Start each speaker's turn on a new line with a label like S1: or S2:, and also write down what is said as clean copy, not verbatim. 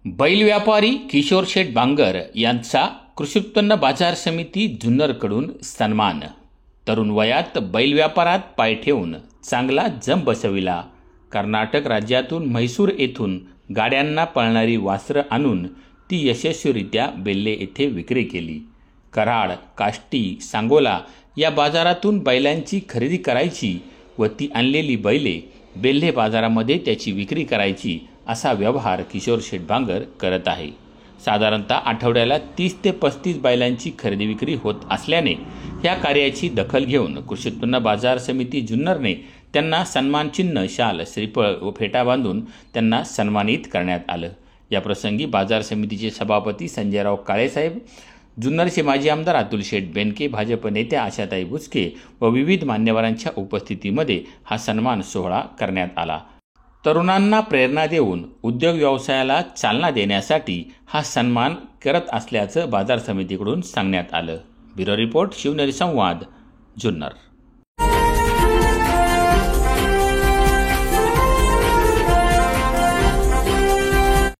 S1: बैल व्यापारी किशोर शेठ बांगर यांचा कृषी उत्पन्न बाजार समिती जुन्नरकडून सन्मान। तरुण वयात बैल व्यापारात पाय ठेवून चांगला जम बसविला। कर्नाटक राज्यातून म्हैसूर येथून गाड्यांना पळणारी वासरं आणून ती यशस्वीरित्या बेल्ले येथे विक्री केली। कराड, काष्टी, सांगोला या बाजारातून बैलांची खरेदी करायची व ती आणलेली बैले बेल्हे बाजारामध्ये त्याची विक्री करायची असा व्यवहार किशोर शेठ बांगर करत आहे। साधारणतः आठवड्याला 30 ते 35 बैलांची खरेदी विक्री होत असल्याने या कार्याची दखल घेऊन कृषी उत्पन्न बाजार समिती जुन्नरने त्यांना सन्मान चिन्ह, शाल, श्रीफळ व फेटा बांधून त्यांना सन्मानित करण्यात आलं। या प्रसंगी बाजार समितीचे सभापती संजयराव काळेसाहेब, जुन्नरचे माजी आमदार अतुल शेठ बेनके, भाजप नेत्या आशाताई बुचके व विविध मान्यवरांच्या उपस्थितीमध्ये हा सन्मान सोहळा करण्यात आला। तरुणांना प्रेरणा देऊन उद्योग व्यवसायाला चालना देण्यासाठी हा सन्मान करत असल्याचं बाजार समितीकडून सांगण्यात आलं। ब्युरो रिपोर्ट, शिवनेरी संवाद, जुन्नर।